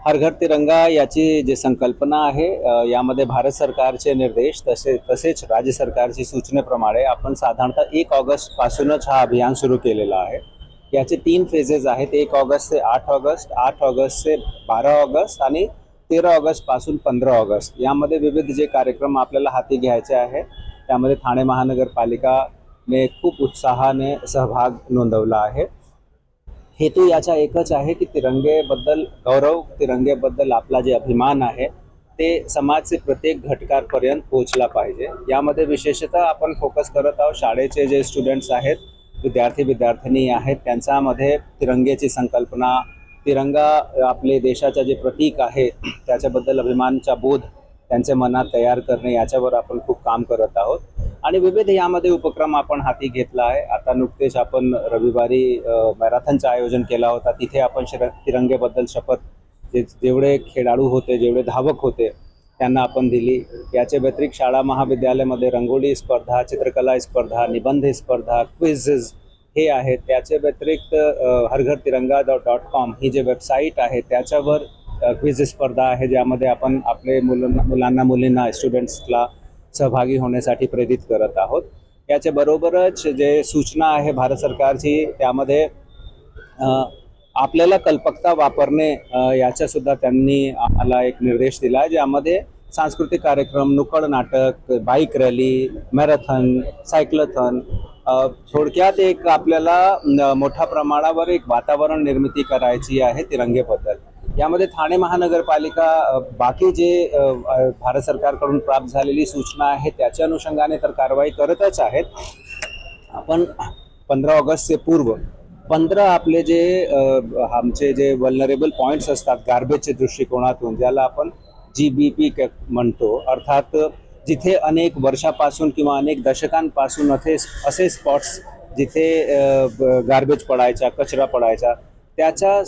हर घर तिरंगा याची जी संकल्पना आहे, यामध्ये भारत सरकारचे निर्देश तसेच राज्य सरकारची सूचनेप्रमाणे आपण साधारणतः 1 ऑगस्ट पासूनच हा अभियान सुरू केलेला आहे। याचे 3 फेजेस आहेत, 1 ऑगस्ट से 8 ऑगस्ट, 8 ऑगस्ट से 12 ऑगस्ट आणि 13 ऑगस्ट पासून 15 ऑगस्ट। यामध्ये विविध जे कार्यक्रम आपल्याला हाती घ्यायचे आहे त्यामध्ये ठाणे महानगरपालिकाने खूप उत्साहाने सहभाग नोंदवला आहे। हेतू याचा एकच आहे की तिरंगेबद्दल गौरव, तिरंगेबद्दल आपला जे अभिमान आहे ते समाजचे प्रत्येक घटकापर्यंत पोहोचला पाहिजे। यामध्ये विशेषतः आपण फोकस करत आहोत शाळेचे जे स्टुडंट्स आहेत, विद्यार्थी आहेत, त्यांच्यामध्ये तिरंगेची संकल्पना, तिरंगा आपले देशाचे जे प्रतीक आहे त्याच्याबद्दल अभिमानाचा बोध त्यांच्या मनात तयार करणे, याच्यावर आपण खूप काम करत आहोत आणि विविध यामध्ये उपक्रम आपण हाती घेतला आहे। आता नुकतेच आपण रविवारी मॅरेथॉनचं आयोजन केला होता, तिथे आपण तिरंगेबद्दल शपथ जेवढे खेळाडू होते, जेवढे धावक होते त्यांना आपण दिली। याचे व्यतिरिक्त शाळा महाविद्यालयामध्ये रंगोली स्पर्धा, चित्रकला स्पर्धा, निबंध स्पर्धा, क्विझेस हे आहेत। त्याचे व्यतिरिक्त हरघरतिरंगा.com ही जे वेबसाईट आहे त्याच्यावर क्विझ स्पर्धा आहे, ज्यामध्ये आपण आपले मुलींना स्टुडंट्सला सहभागी होण्यासाठी प्रेरित करत आहोत। याच्या बरोबरच जे सूचना आहे भारत सरकारची त्यामध्ये आपल्याला कल्पकता वापरणे याचा सुद्धा त्यांनी आम्हाला एक निर्देश दिला, ज्यामध्ये सांस्कृतिक कार्यक्रम, नुक्कड नाटक, बाईक रॅली, मॅरेथॉन, सायक्लोथॉन, थोडक्यात एक आपल्याला मोठ्या प्रमाणावर एक वातावरण निर्मिती करायची आहे तिरंगेबद्दल। यामध्ये ठाणे महानगरपालिका बाकी जे भारत सरकारकडून प्राप्त झालेली सूचना आहे त्याच्या अनुषंगाने तर कारवाई करतच आहेत। आपण 15 ऑगस्टचे पूर्व 15 आपले जे आमचे जे वल्नरेबल पॉईंट्स असतात गार्बेजच्या दृष्टिकोनातून, ज्याला आपण GBP म्हणतो, अर्थात जिथे अनेक वर्षापासून किंवा अनेक दशकांपासून असे स्पॉट्स जिथे गार्बेज पडायचा, कचरा पडायचा, त्याच्या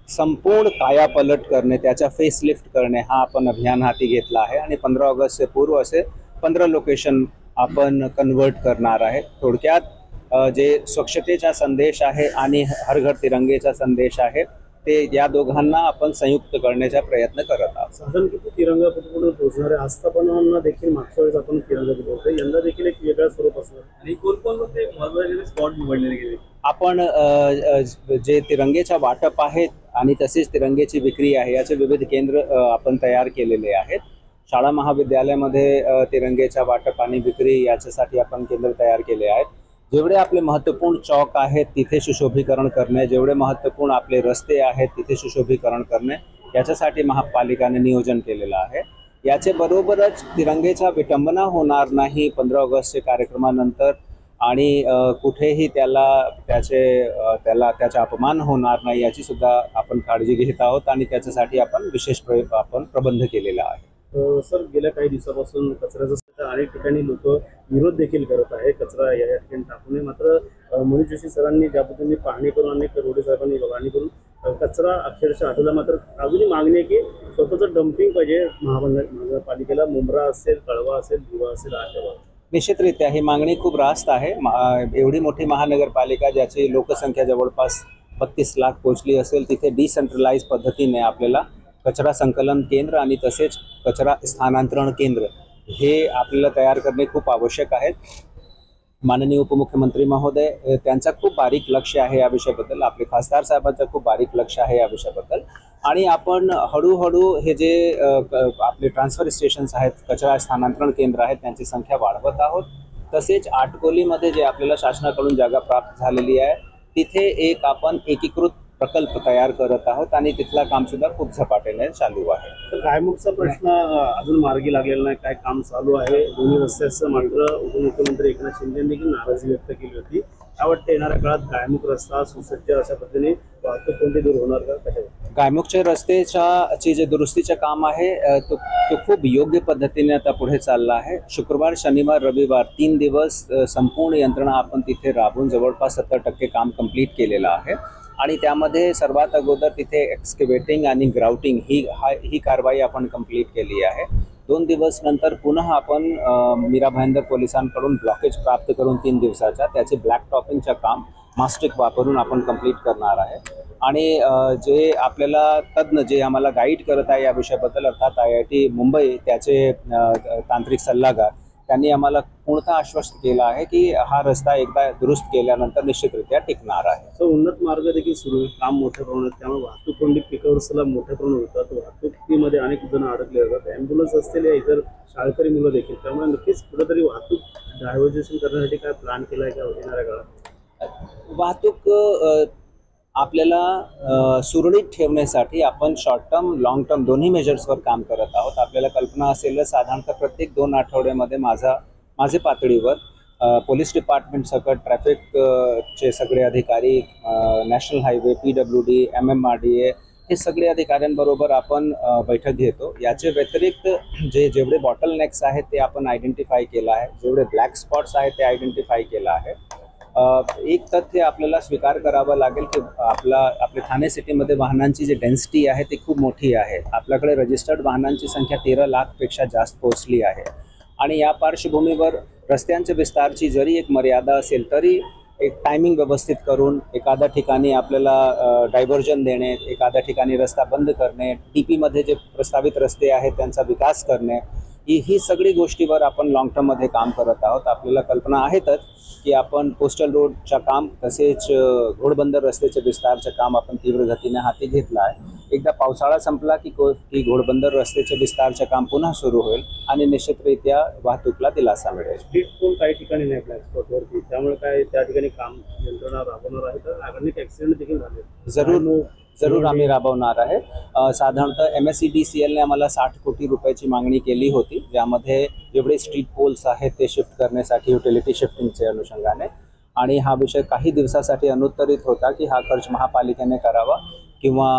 संपूर्ण कायापलट करणे, त्याचा फेसलिफ्ट करणे हा आपण अभियान हाती घेतला आहे आणि 15 ऑगस्टचे पूर्व असे 15 लोकेशन आपण कन्वर्ट करणार आहे। थोडक्यात जे स्वच्छतेचा संदेश आहे आणि हर घर तिरंगेचा संदेश आहे ते या दोघांना आपण संयुक्त करण्याचा प्रयत्न करत आहोत। साधारण किती तिरंगा कुठे पोहोचणाऱ्या आस्थापनांना देखील मागच्या वेळेस आपण तिरंगा दिला होता, यंदा देखील एक वेगळा स्वरूप असणार आणि कोणकोणते महत्त्वाचे स्पॉट निवडले गेले? आपण जे तिरंगेचा वाटप आहेत आणि तसेच तिरंगेची विक्री आहे याचे विविध केंद्र आपण तयार केलेले आहेत। शाळा महाविद्यालयामध्ये तिरंगेचा वाटप आणि विक्री याच्यासाठी आपण केंद्र तयार केले आहेत। जेवढे आपले महत्त्वपूर्ण चौक आहेत तिथे सुशोभीकरण करणे, जेवढे महत्त्वपूर्ण आपले रस्ते आहेत तिथे सुशोभीकरण करणे, याच्यासाठी महापालिकाने नियोजन केलेलं आहे। याचे बरोबरच तिरंगेचा विटंबना होणार नाही 15 ऑगस्टच्या कार्यक्रमानंतर आणि कुठेही त्याचा अपमान होणार नाही याची सुद्धा आपण काळजी घेत आहोत आणि त्याच्यासाठी आपण विशेष प्रबंध केलेला आहे। सर, गेल्या काही दिवसापासून कचऱ्याचा अनेक ठिकाणी लोक विरोध देखील करत आहे, कचरा या ठिकाणी टाकू नये, मात्र मनीष जोशी सरांनी ज्या पद्धतीने पाहणी करून, अनेक रोडे साहेबांनी पाहणी करून कचरा अक्षरशः हटवला, मात्र अजूनही मागणी आहे की स्वतःचं डम्पिंग पाहिजे महानगरपालिकेला, मुंब्रा असेल, कळवा असेल, दिवा असेल, आशा। निश्चितरित्या ही मागणी खूप रास्त आहे। एवढी मोठी महानगरपालिका ज्याची लोकसंख्या जवळपास 32 लाख पोहोचली असेल, तिथे डिसेंट्रलाइज पद्धतीने आपल्याला कचरा संकलन केंद्र आणि तसेच कचरा स्थानांतरण केंद्र हे आपल्याला तयार करणे खूप आवश्यक आहे। माननीय उपमुख्यमंत्री महोदय त्यांचा खूप बारीक लक्ष आहे या विषयाबद्दल, आपले खासदार साहेबांचं खूप बारीक लक्ष आहे या विषयाबद्दल आणि आपण हळूहळू हे जे आपले ट्रान्सफर स्टेशन्स आहेत, कचरा स्थानांतरण केंद्र आहेत, त्यांची संख्या वाढवत आहोत। तसेच आटकोलीमध्ये जे आपल्याला शासनाकडून जागा प्राप्त झालेली आहे तिथे एक आपण एकीकृत प्रकल्प तयार करत आहोत आणि तिथला काम सुद्धा खूप झपाट्याने चालू आहे। तर गायमुखचा प्रश्न अजून मार्गी लागलेला नाही, काय काम चालू आहे दोन्ही रस्त्याचं, मात्र उपमुख्यमंत्री एकनाथ शिंदे यांनी नाराजी व्यक्त केली होती। काय वाटतं येणाऱ्या काळात गायमुख रस्ता सुसज्ज अशा पद्धतीने वाहतूक कोणती दूर होणार का? गायमुखच्या रस्त्याची जे दुरुस्तीचं काम आहे तो खूप योग्य पद्धतीने आता पुढे चालला आहे। शुक्रवार, शनिवार, रविवार 3 दिवस संपूर्ण यंत्रणा आपण तिथे राबवून जवळपास 70% काम कंप्लीट केलेलं आहे आणि त्यामध्ये सर्वात अगोदर तिथे एक्सकेवेटिंग आणि ग्राउटिंग ही कारवाई आपण कंप्लीट केली आहे। 2 दिवस नंतर पुन्हा आपण मीरा भाईंदर पोलिसांकडून ब्लॉकेज प्राप्त करून 3 दिवसाचा त्याचे ब्लॅक टॉपिंगचं काम मास्टिक वापरून आपण कंप्लीट करणार आहे। आणि जे आपल्याला तज्ज्ञ जे आम्हाला गाईड करत आहे या विषयाबद्दल अर्थात IIT मुंबई त्याचे तांत्रिक सल्लागार त्यांनी आम्हाला पूर्णतः आश्वस्त केलं आहे की हा रस्ता एकदा दुरुस्त केल्यानंतर निश्चितरित्या टिकणार आहे. तर उन्नत मार्ग देखील सुरू आहे, काम मोठ्या प्रमाणात, त्यामुळे वाहतूक कोंडी पिकावरसला मोठ्या प्रमाणात होतात. वाहतुकीमध्ये अनेक जण अडकले जातात, ॲम्ब्युलन्स असतील या इतर शाळकरी मुलं देखील. त्यामुळे नक्कीच कुठेतरी वाहतूक डायव्हर्जेशन करण्यासाठी काय प्लॅन केला आहे का येणाऱ्या काळात? वाहतूक आपल्याला सुरळीत ठेवण्यासाठी आपण शॉर्ट टर्म लॉंग टर्म दोन्ही मेजर्सवर काम करत आहोत. आपल्याला कल्पना असेल साधारणतः प्रत्येक 2 आठवड्यामध्ये माझे पातळीवर पोलीस डिपार्टमेंट सकट ट्रॅफिक चे सगळे अधिकारी, नॅशनल हायवे, PWD, MMRDA हे सगळे अधिकाऱ्यांबरोबर आपण बैठक घेतो. याचे व्यतिरिक्त जेवढे बॉटलनेक्स आहेत ते आपण आयडेंटिफाय केलं आहे, जेवढे ब्लॅक स्पॉट्स आहेत ते आयडेंटिफाय केलं आहे. एक तथ्य आपल्याला स्वीकार करावं लागेल की आपल्या ठाणे सिटीमध्ये वाहनांची जी डेन्सिटी आहे ती खूप मोठी आहे. आपल्याकडे रजिस्टर्ड वाहनांची संख्या 13 लाखपेक्षा जास्त पोहोचली आहे आणि या पार्श्वभूमीवर रस्त्यांच्या विस्तारची जरी एक मर्यादा असेल तरी एक टायमिंग व्यवस्थित करून एखाद्या ठिकाणी आपल्याला डायव्हर्जन देणे, एखाद्या ठिकाणी रस्ता बंद करणे, TPमध्ये जे प्रस्तावित रस्ते आहेत त्यांचा विकास करणे, ही सगळी गोष्टीवर आपण लॉंग टर्ममध्ये काम करत आहोत. आपल्याला कल्पना आहेतच की आपण कोस्टल रोडचं काम तसेच घोडबंदर रस्त्याचे विस्तारचं काम आपण तीव्र गतीने हाती घेतलं आहे. एकदा पावसाळा संपला की घोडबंदर रस्त्याचे विस्तारचं काम पुन्हा सुरू होईल आणि निश्चितरित्या वाहतूकला दिलासा मिळेल. स्ट्रीट पोल काही ठिकाणी नाही ब्लॅक स्पॉटवरती, त्यामुळे काय त्या ठिकाणी काम यंत्रणा राबवणार आहे तर अनेक ॲक्सिडेंट देखील झाले. जरूर आम्ही राबवणार आहे. साधारणतः MSEDCLने आम्हाला 60 कोटी रुपयाची मागणी केली होती, ज्यामध्ये जेवढे स्ट्रीट पोल्स आहेत ते शिफ्ट करण्यासाठी युटिलिटी शिफ्टिंगचे अनुषंगाने, आणि हा विषय काही दिवसासाठी अनुत्तरित होता की हा खर्च महापालिकेने करावा किंवा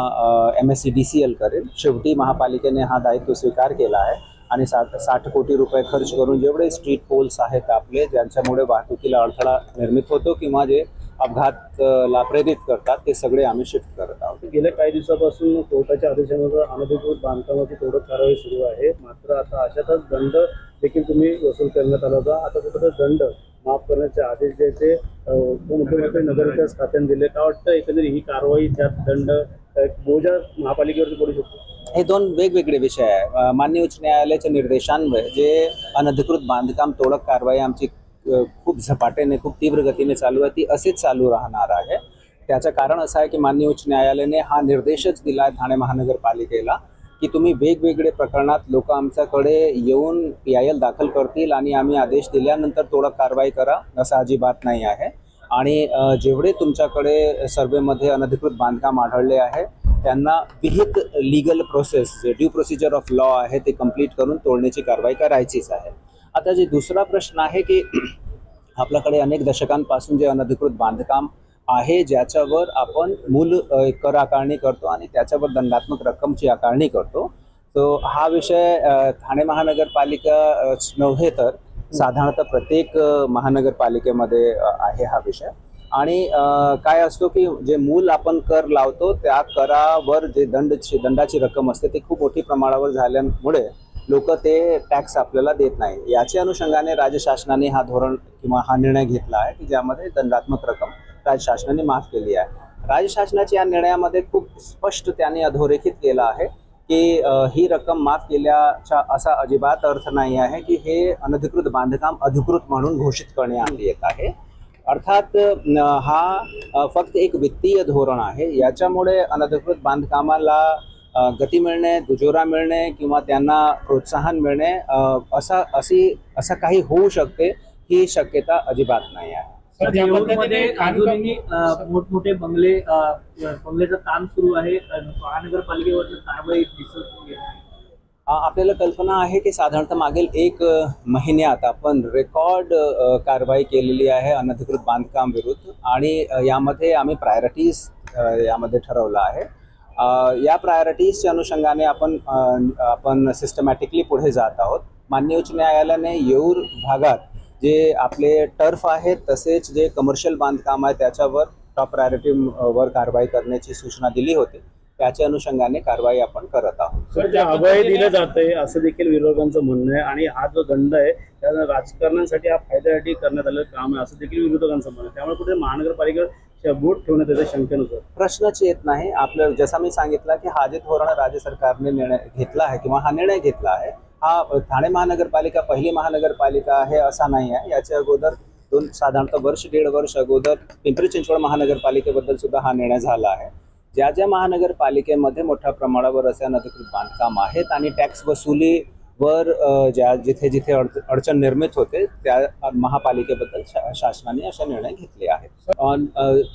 MSEDCL करेल. शेवटी महापालिकेने हा दायित्व स्वीकार केला आहे आणि 60 कोटी रुपये खर्च करून जेवढे स्ट्रीट पोल्स आहेत आपले ज्यांच्यामुळे वाहतुकीला अडथळा निर्मित होतो किंवा जे अपघातला प्रेरित करतात ते सगळे आम्ही शिफ्ट करत आहोत. गेल्या काही दिवसापासून कोर्टाच्या आदेशानुसार अनधिकृत बांधकामाची तोडक कारवाई सुरू आहे. मात्र आता अशातच दंड देखील तुम्ही वसूल करण्यात आला होता. आता कुठं दंड माफ करण्याचे आदेश द्यायचे उपमुख्यमंत्री नगरविकास खात्याने दिले. काय वाटतं एकंदरीत ही कारवाई त्यात दंड बोजा महापालिकेवरती पडू शकतो? हे 2 वेगवेगळे विषय आहे. माननीय उच्च न्यायालयाच्या निर्देशांमुळे जे अनधिकृत बांधकाम तोडक कारवाई आमची खूप झपाट्याने खूप तीव्र गतीने चालू आहे ती असेच चालू राहणार आहे. त्याचं कारण असं आहे की माननीय उच्च न्यायालयाने हा निर्देशच दिला आहे ठाणे महानगरपालिकेला की तुम्ही वेगवेगळे प्रकरणात लोक आमच्याकडे येऊन PIL दाखल करतील आणि आम्ही आदेश दिल्यानंतर तोडक कारवाई करा, असं अजिबात नाही आहे. आणि जेवढे तुमच्याकडे सर्वेमध्ये अनधिकृत बांधकाम आढळले आहे त्यांना विहित लीगल प्रोसेस जे ड्यू प्रोसिजर ऑफ लॉ आहे ते कंप्लीट करून तोडण्याची कारवाई करायचीच आहे. आता जे दुसरा प्रश्न आहे की आपल्याकडे अनेक दशकांपासून जे अनधिकृत बांधकाम आहे ज्याच्यावर आपण मूल कर आकारणी करतो आणि त्याच्यावर दंडात्मक रक्कमची आकारणी करतो, तो हा विषय ठाणे महानगरपालिका नव्हे तर साधारणतः प्रत्येक महानगरपालिकेमध्ये आहे हा विषय. आणि काय असतो की जे मूल आपण कर लावतो त्या करावर जे दंडाची रक्कम असते ती खूप मोठी प्रमाणावर झाल्यामुळे लोक ते टॅक्स आपल्याला देत नाही. याच्या अनुषंगाने राज्य शासनाने हा धोरण किंवा हा निर्णय घेतला आहे की ज्यामध्ये दंडात्मक रक्कम राज्य शासनाने माफ केली आहे. राज्य शासनाच्या या निर्णयामध्ये खूप स्पष्ट त्यांनी अधोरेखित केलं आहे की ही रक्कम माफ केल्याचा असा अजिबात अर्थ नाही आहे की हे अनधिकृत बांधकाम अधिकृत म्हणून घोषित करण्यात येत आहे. अर्थात हा फक्त एक वित्तीय धोरण आहे. याच्यामुळे अनधिकृत बांधकामाला गती मिळणे, दुजोरा मिळणे किंवा त्यांना प्रोत्साहन मिळणे असं काही होऊ शकते ही शक्यता अजिबात नाही आहे. अजूनही मोठमोठे बंगल्याचं काम सुरू आहे, महानगरपालिकेवर कारवाई दिसत नाही. आपल्याला कल्पना आहे की साधारणतः मागील 1 महिन्यात आपण रेकॉर्ड कारवाई केलेली आहे अनधिकृत बांधकाम विरुद्ध आणि यामध्ये आम्ही प्रायोरिटीज यामध्ये ठरवलं आहे. या प्रायोरिटीजच्या अनुषंगाने आपण सिस्टमॅटिकली पुढे जात आहोत. माननीय उच्च न्यायालयाने येऊर भागात जे आपले टर्फ आहेत तसेच जे कमर्शियल बांधकाम आहे त्याच्यावर टॉप प्रायोरिटीवर कारवाई करण्याची सूचना दिली होती. त्याच्या अनुषंगाने कारवाई आपण करत आहोत. सर, ते अभय दिलं जातंय असं देखील विरोधकांचं म्हणणं आहे आणि हा जो दंड आहे त्या राजकारणासाठी हा फायद्यासाठी करण्यात आलेलं काम आहे असं देखील विरोधकांचं म्हणणं आहे. त्यामुळे कुठे महानगरपालिकेवर बोट ठेवण्यात येते शंकेनुसार? प्रश्नच येत नाही. आपलं जसं मी सांगितलं की हा जे धोरण राज्य सरकारने निर्णय घेतला आहे किंवा हा निर्णय घेतला आहे, हा ठाणे महानगरपालिका पहिली महानगरपालिका आहे असा नाही आहे. याच्या अगोदर साधारणतः वर्ष 1.5 वर्ष अगोदर पिंपरी चिंचवड महानगरपालिकेबद्दल सुद्धा हा निर्णय झाला आहे. ज्या ज्या महानगरपालिकेमध्ये मोठ्या प्रमाणावर असे अनधिकृत बांधकाम आहेत आणि टॅक्स वसुलीवर जिथे जिथे अडचण निर्मित होते त्या महापालिकेबद्दल शासनाने असे निर्णय घेतले आहेत.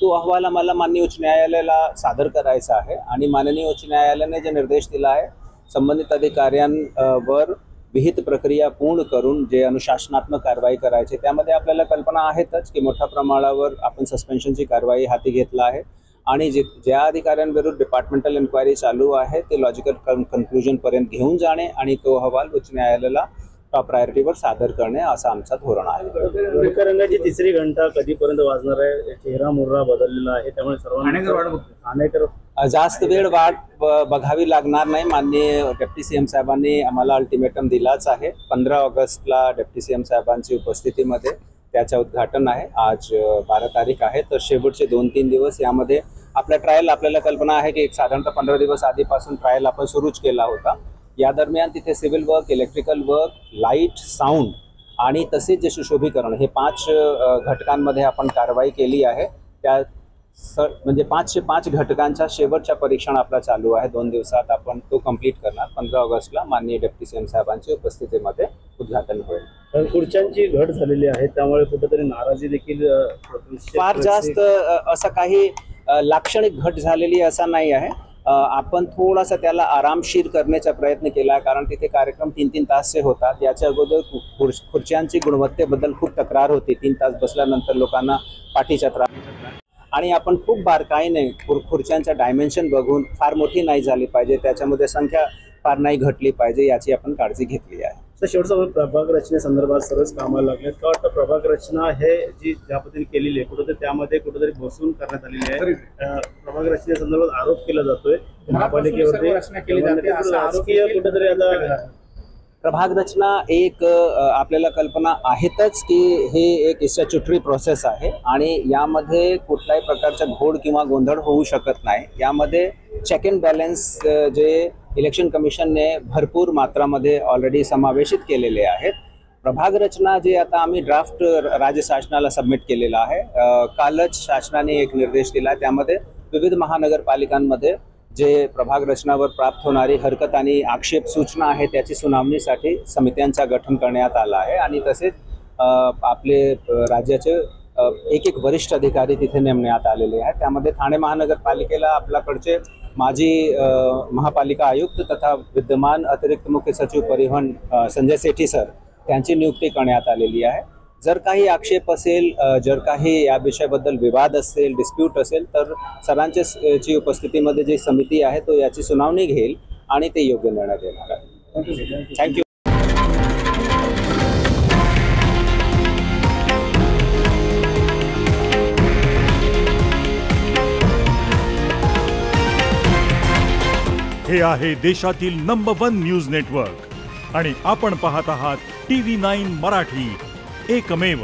तो अहवाल आम्हाला माननीय उच्च न्यायालयाला सादर करायचा आहे आणि माननीय उच्च न्यायालयाने जे निर्देश दिला आहे संबंधित अधिकाऱ्यांवर विहित प्रक्रिया पूर्ण करून जे अनुशासनात्मक कारवाई करायची, त्यामध्ये आपल्याला कल्पना आहेतच की मोठ्या प्रमाणावर आपण सस्पेन्शनची कारवाई हाती घेतला आहे आणि ज्या अधिकाऱ्यांविरुद्ध डिपार्टमेंटल इन्क्वायरी चालू आहे ते लॉजिकल कन्क्लुजनपर्यंत घेऊन जाणे आणि तो अहवाल उच्च न्यायालयाला टॉप प्रायोरिटीवर सादर करणे असं आमचा धोरण आहे. रंगाची तिसरी घंटा कधीपर्यंत वाजणार आहे? चेहरा मुर्रा बदललेला आहे, त्यामुळे सर्वांना जास्त वेळ वाट बघावी लागणार नाही. माननीय डेप्टी सीएम साहेबांनी आम्हाला अल्टिमेटम दिलाच आहे. 15 ऑगस्टला डेप्टी सीएम साहेबांची उपस्थितीमध्ये त्याचं उद्घाटन आहे. आज 12 तारीख आहे, तर शेवटचे 2-3 दिवस यामध्ये आपला ट्रायल, आपल्याला कल्पना आहे की एक साधारणतः 15 दिवस आधीपासून ट्रायल आपण सुरूच केला होता. या दरम्यान तिथे civil work, electrical work, light, sound आणि तसेच जे सुशोभीकरण, हे 5 घटकांमध्ये आपण कारवाई केली आहे. त्या म्हणजे 505 घटकांच्या शेवटच्या परीक्षण आपला चालू आहे. 2 दिवसात आपण तो कंप्लीट करणार. 15 ऑगस्टला माननीय डेप्टी सीएम साहेबांच्या उपस्थितीमध्ये उद्घाटन होईल. खुर्च्यांची घट झालेली आहे, त्यामुळे कुठेतरी नाराजी देखील फार जास्त असं काही लाक्षणिक घट झालेली असा नाही आहे. आपण थोडासा त्याला आरामशीर करण्याचा प्रयत्न केला, कारण तिथे कार्यक्रम 3-3 तासचे होतात. याच्या अगोदर खुर्च्यांची गुणवत्तेबद्दल खूप तक्रार होती. 3 तास बसल्यानंतर लोकांना पाठीचा त्रास आणि आपण खूप बारकाईने खुर्च्यांच्या डायमेन्शन बघून, फार मोठी नाही झाली पाहिजे, त्याच्यामध्ये संख्या फार नाही घटली पाहिजे, याची आपण काळजी घेतली आहे. शेवटचा प्रभाग रचनेसंदर्भात सर्वच कामाला लागलेत का वाटतं? प्रभाग रचना हे जी ज्या पद्धतीने केलेली आहे, कुठेतरी त्यामध्ये कुठेतरी बसून करण्यात आलेली आहे. प्रभाग रचनेसंदर्भात आरोप केला जातोय महापालिकेवरती, राजकीय कुठेतरी आता प्रभाग रचना एक आपल्याला कल्पना आहेतच की हे एक स्टॅच्युटरी प्रोसेस आहे आणि यामध्ये कुठल्याही प्रकारचा घोड किंवा गोंधळ होऊ शकत नाही. यामध्ये चेक अँड बॅलन्स जे इलेक्शन कमिशनने भरपूर मात्रामध्ये ऑलरेडी समावेशित केलेले आहेत. प्रभाग रचना जे आता आम्ही ड्राफ्ट राज्य शासनाला सबमिट केलेला आहे, कालच शासनाने एक निर्देश दिला. त्यामध्ये विविध महानगरपालिकांमध्ये जे प्रभाग रचनावर प्राप्त होणारी हरकत आणि आक्षेप सूचना आहे त्याची सुनावणीसाठी समित्यांचा गठन करण्यात आला आहे आणि तसेच आपले राज्याचे एक वरिष्ठ अधिकारी तिथे नेमण्यात आलेले आहेत. त्यामध्ये ठाणे महानगरपालिकेला आपल्याकडचे माजी महापालिका आयुक्त तथा विद्यमान अतिरिक्त मुख्य सचिव परिवहन संजय सेठी सर त्यांची नियुक्ती करण्यात आलेली आहे. जर काही आक्षेप असेल, जर काही या विषयाबद्दल विवाद असेल, डिस्प्यूट असेल, तर सरांच्या उपस्थितीमध्ये जी समिती आहे तो याची सुनावणी घेईल आणि ते योग्य निर्णय देणार आहे. थँक्यू. हे आहे देशातील नंबर 1 न्यूज नेटवर्क आणि आपण पाहत आहात TV9 मराठी, एकमेव.